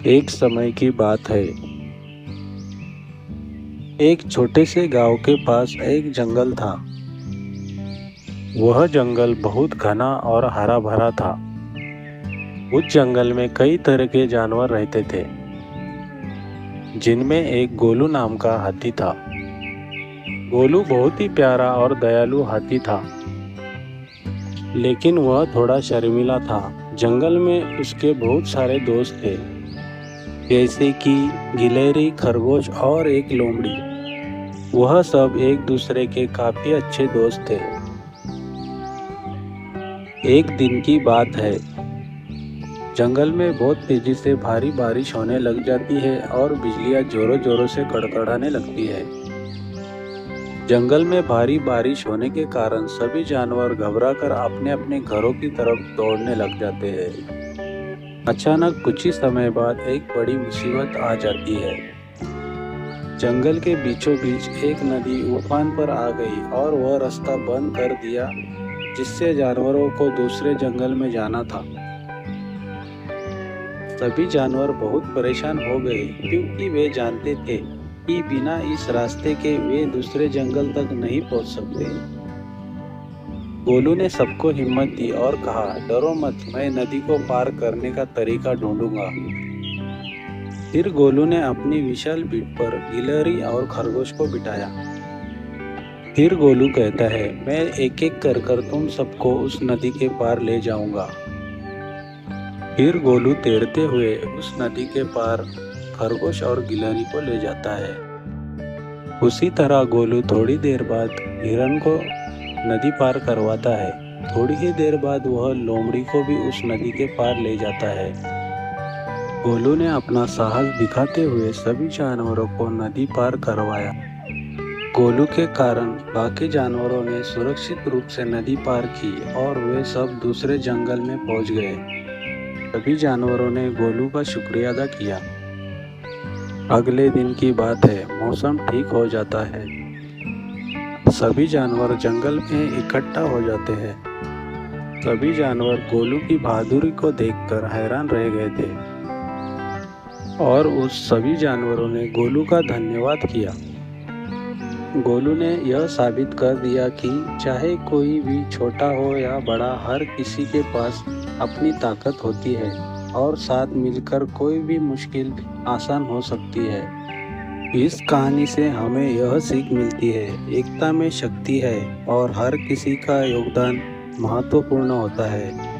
एक समय की बात है। एक छोटे से गांव के पास एक जंगल था। वह जंगल बहुत घना और हरा भरा था। उस जंगल में कई तरह के जानवर रहते थे, जिनमें एक गोलू नाम का हाथी था। गोलू बहुत ही प्यारा और दयालु हाथी था, लेकिन वह थोड़ा शर्मीला था। जंगल में उसके बहुत सारे दोस्त थे, जैसे कि गिलहरी, खरगोश और एक लोमड़ी। वह सब एक दूसरे के काफी अच्छे दोस्त थे। एक दिन की बात है। जंगल में बहुत तेजी से भारी बारिश होने लग जाती है और बिजलियां जोरों जोरों से कड़कड़ाने लगती है। जंगल में भारी बारिश होने के कारण सभी जानवर घबराकर अपने अपने घरों की तरफ दौड़ने लग जाते हैं। अचानक कुछ ही समय बाद एक बड़ी मुसीबत आ जाती है। जंगल के बीचों बीच एक नदी उफान पर आ गई और वह रास्ता बंद कर दिया, जिससे जानवरों को दूसरे जंगल में जाना था। सभी जानवर बहुत परेशान हो गए, क्योंकि वे जानते थे कि बिना इस रास्ते के वे दूसरे जंगल तक नहीं पहुंच सकते। गोलू ने सबको हिम्मत दी और कहा, डरो मत, मैं नदी को पार करने का तरीका ढूंढूंगा। फिर गोलू ने अपनी विशाल पीठ पर गिलहरी और खरगोश को बिठाया। फिर गोलू कहता है, मैं एक एक कर तुम सबको उस नदी के पार ले जाऊंगा। फिर गोलू तैरते हुए उस नदी के पार खरगोश और गिलहरी को ले जाता है। उसी तरह गोलू थोड़ी देर बाद हिरन को नदी पार करवाता है। थोड़ी ही देर बाद वह लोमड़ी को भी उस नदी के पार ले जाता है। गोलू ने अपना साहस दिखाते हुए सभी जानवरों को नदी पार करवाया। गोलू के कारण बाकी जानवरों ने सुरक्षित रूप से नदी पार की और वे सब दूसरे जंगल में पहुंच गए। सभी जानवरों ने गोलू का शुक्रिया अदा किया। अगले दिन की बात है। मौसम ठीक हो जाता है। सभी जानवर जंगल में इकट्ठा हो जाते हैं। सभी जानवर गोलू की बहादुरी को देखकर हैरान रह गए थे और उस सभी जानवरों ने गोलू का धन्यवाद किया। गोलू ने यह साबित कर दिया कि चाहे कोई भी छोटा हो या बड़ा, हर किसी के पास अपनी ताकत होती है और साथ मिलकर कोई भी मुश्किल आसान हो सकती है। इस कहानी से हमें यह सीख मिलती है, एकता में शक्ति है और हर किसी का योगदान महत्वपूर्ण होता है।